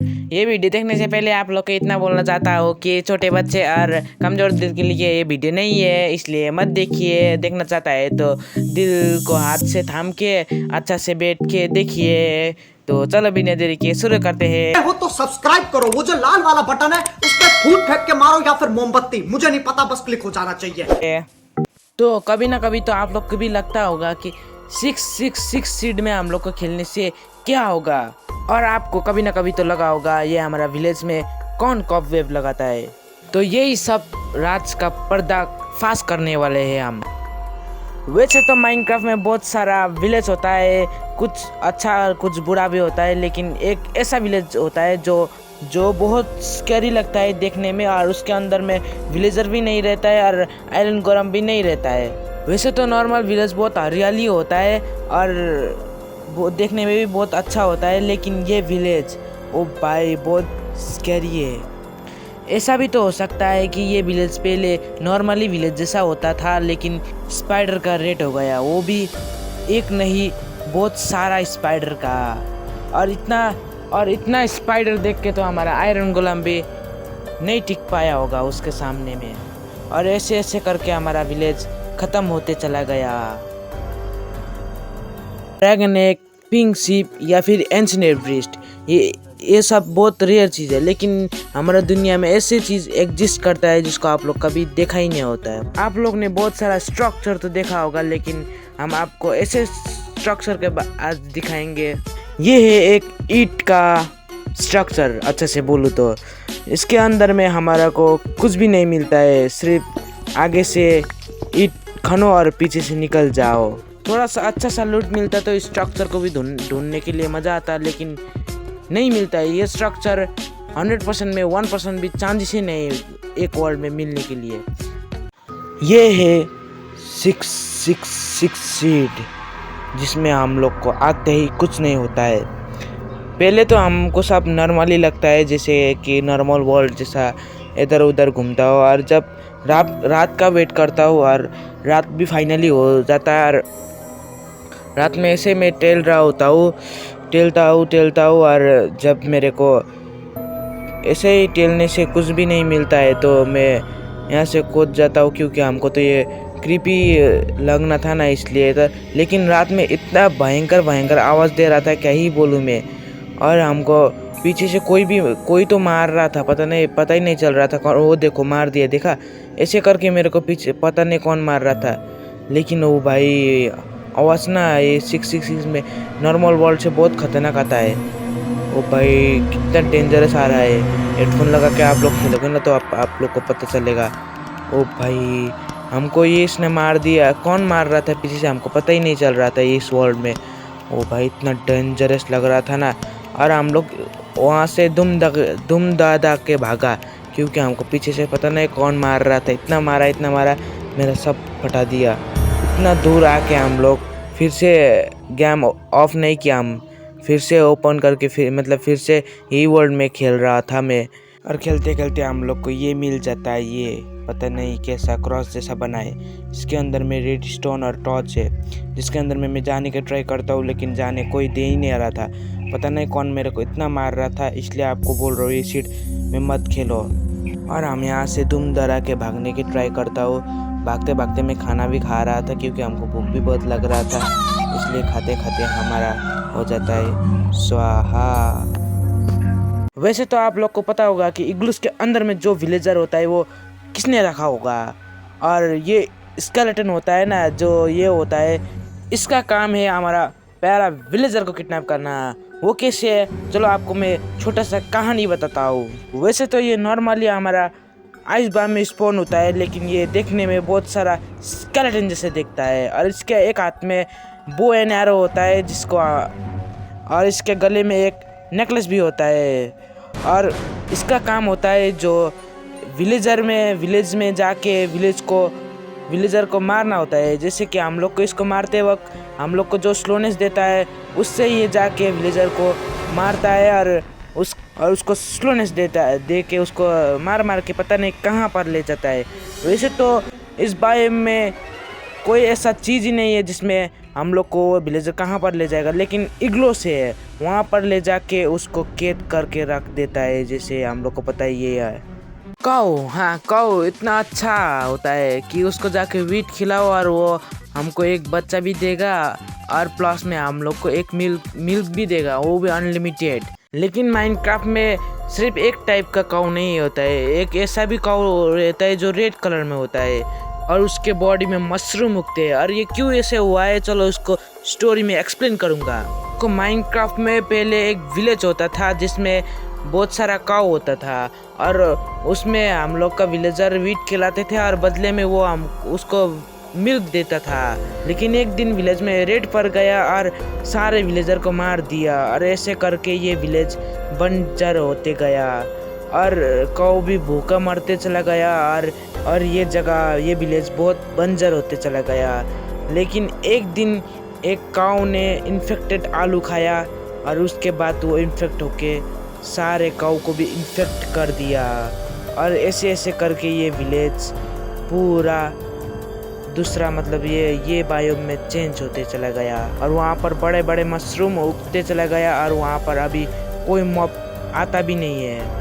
ये वीडियो देखने से पहले आप लोग को इतना बोलना चाहता हूँ कि छोटे बच्चे और कमजोर दिल के लिए ये वीडियो नहीं है, इसलिए मत देखिए। देखना चाहता है तो दिल को हाथ से थाम के अच्छा से बैठ के देखिए। तो चलो बिना देरी के शुरू करते हैं। हो तो सब्सक्राइब करो, वो जो लाल वाला बटन है उस पर फूट फेंक के मारो या फिर मोमबत्ती, मुझे नहीं पता, बस क्लिक हो जाना चाहिए। तो कभी ना कभी तो आप लोग को भी लगता होगा कि 666 सीड में हम लोग को खेलने से क्या होगा, और आपको कभी ना कभी तो लगा होगा ये हमारा विलेज में कौन कॉप वेब लगाता है। तो यही सब राज का पर्दा फाश करने वाले हैं हम। वैसे तो माइनक्राफ्ट में बहुत सारा विलेज होता है, कुछ अच्छा और कुछ बुरा भी होता है, लेकिन एक ऐसा विलेज होता है जो बहुत स्कैरी लगता है देखने में, और उसके अंदर में विलेजर भी नहीं रहता है और आयरन गोरम भी नहीं रहता है। वैसे तो नॉर्मल विलेज बहुत हरियाली होता है और वो देखने में भी बहुत अच्छा होता है, लेकिन ये विलेज ओ भाई बहुत स्कैरी है। ऐसा भी तो हो सकता है कि ये विलेज पहले नॉर्मली विलेज जैसा होता था, लेकिन स्पाइडर का रेट हो गया, वो भी एक नहीं बहुत सारा स्पाइडर का। और इतना स्पाइडर देख के तो हमारा आयरन गोलम भी नहीं टिक पाया होगा उसके सामने में, और ऐसे ऐसे करके हमारा विलेज खत्म होते चला गया। ड्रैगन एग, पिंक शिप या फिर एंशिएंट ब्रीस्ट, ये सब बहुत रेयर चीज़ है, लेकिन हमारा दुनिया में ऐसी चीज़ एग्जिस्ट करता है जिसको आप लोग कभी देखा ही नहीं होता है। आप लोग ने बहुत सारा स्ट्रक्चर तो देखा होगा, लेकिन हम आपको ऐसे स्ट्रक्चर के आज दिखाएंगे। ये है एक ईंट का स्ट्रक्चर, अच्छे से बोलूँ तो इसके अंदर में हमारा को कुछ भी नहीं मिलता है, सिर्फ आगे से ईंट खनो और पीछे से निकल जाओ। थोड़ा सा अच्छा सा लूट मिलता तो इस स्ट्रक्चर को भी ढूंढने के लिए मज़ा आता, लेकिन नहीं मिलता है। ये स्ट्रक्चर 100% में 1% भी चांसेस ही नहीं एक वर्ल्ड में मिलने के लिए। ये है 666 सीड, जिसमें हम लोग को आते ही कुछ नहीं होता है। पहले तो हमको सब नॉर्मली लगता है, जैसे कि नॉर्मल वर्ल्ड जैसा इधर उधर घूमता हो, और जब रात का वेट करता हूँ और रात भी फाइनली हो जाता है, और रात में ऐसे मैं टेलता हूँ और जब मेरे को ऐसे ही टेलने से कुछ भी नहीं मिलता है तो मैं यहाँ से कूद जाता हूँ, क्योंकि हमको तो ये क्रीपी लगना था ना, इसलिए तो। लेकिन रात में इतना भयंकर आवाज़ दे रहा था, क्या ही बोलूँ मैं। और हमको पीछे से कोई तो मार रहा था, पता ही नहीं चल रहा था। वो देखो मार दिया, देखा ऐसे करके मेरे को पीछे पता नहीं कौन मार रहा था। लेकिन वो भाई आवाज़ ना ये 666 में नॉर्मल वर्ल्ड से बहुत खतरनाक आता है। ओ भाई कितना डेंजरस आ रहा है। हेडफोन लगा के आप लोग खेलोगे ना तो आप लोग को पता चलेगा। ओ भाई हमको ये इसने मार दिया, कौन मार रहा था पीछे से हमको पता ही नहीं चल रहा था इस वर्ल्ड में। ओ भाई इतना डेंजरस लग रहा था ना, और हम लोग वहाँ से दुम दा के भागा, क्योंकि हमको पीछे से पता नहीं कौन मार रहा था। इतना मारा मेरा सब फटा दिया। इतना दूर आके हम लोग फिर से गेम ऑफ नहीं किया, हम फिर से ओपन करके फिर से यही वर्ल्ड में खेल रहा था मैं। और खेलते खेलते हम लोग को ये मिल जाता है, ये पता नहीं कैसा क्रॉस जैसा बना है। इसके अंदर में रेड स्टोन और टॉर्च है, जिसके अंदर में मैं जाने का ट्राई करता हूँ, लेकिन जाने कोई दे ही नहीं आ रहा था। पता नहीं कौन मेरे को इतना मार रहा था, इसलिए आपको बोल रहा हूँ ये सीट में मत खेलो। और हम यहाँ से दुम दरा के भागने की ट्राई करता हूँ। भागते भागते मैं खाना भी खा रहा था, क्योंकि हमको भूख भी बहुत लग रहा था, इसलिए खाते खाते हमारा हो जाता है स्वाहा। वैसे तो आप लोग को पता होगा कि इग्लूस के अंदर में जो विलेजर होता है वो किसने रखा होगा, और ये स्केलेटन होता है ना जो ये होता है, इसका काम है हमारा प्यारा विलेजर को किडनैप करना। वो कैसे है चलो आपको मैं छोटा सा कहानी बताता हूँ। वैसे तो ये नॉर्मली हमारा आइस बार में स्पॉन होता है, लेकिन ये देखने में बहुत सारा स्केलेटन जैसे दिखता है, और इसके एक हाथ में बो एंड एरो होता है और इसके गले में एक नेकलेस भी होता है। और इसका काम होता है जो विलेज में जाके विलेजर को मारना होता है। जैसे कि हम लोग को इसको मारते वक्त हम लोग को जो स्लोनेस देता है, उससे ये जाके विलेजर को मारता है, और उसको स्लोनेस दे के उसको मार के पता नहीं कहाँ पर ले जाता है। वैसे तो इस बायोम में कोई ऐसा चीज़ ही नहीं है जिसमें हम लोग को वो विलेजर कहाँ पर ले जाएगा, लेकिन इग्लो से है, वहाँ पर ले जाके उसको कैद करके रख देता है, जैसे हम लोग को पता ही ये है। काऊ, हाँ काऊ इतना अच्छा होता है कि उसको जाके वीट खिलाओ और वो हमको एक बच्चा भी देगा और प्लस में हम लोग को एक मिल्क भी देगा, वो भी अनलिमिटेड। लेकिन माइनक्राफ्ट में सिर्फ एक टाइप का काऊ नहीं होता है, एक ऐसा भी काऊ रहता है जो रेड कलर में होता है और उसके बॉडी में मशरूम उगते हैं। और ये क्यों ऐसे हुआ है, चलो उसको स्टोरी में एक्सप्लेन करूँगा। को माइनक्राफ्ट में पहले एक विलेज होता था जिसमें बहुत सारा काऊ होता था और उसमें हम लोग का विलेजर वीट खिलाते थे और बदले में वो हम उसको मिल्क देता था। लेकिन एक दिन विलेज में रेड पड़ गया और सारे विलेजर को मार दिया और ऐसे करके ये विलेज बंजर होते गया और काऊ भी भूखा मरते चला गया और ये जगह, ये विलेज बहुत बंजर होते चला गया। लेकिन एक दिन एक काऊ ने इन्फेक्टेड आलू खाया और उसके बाद वो इन्फेक्ट होके सारे काऊ को भी इन्फेक्ट कर दिया और ऐसे ऐसे करके ये विलेज पूरा दूसरा मतलब ये बायोम में चेंज होते चला गया और वहाँ पर बड़े बड़े मशरूम उगते चला गया और वहाँ पर अभी कोई मॉब आता भी नहीं है।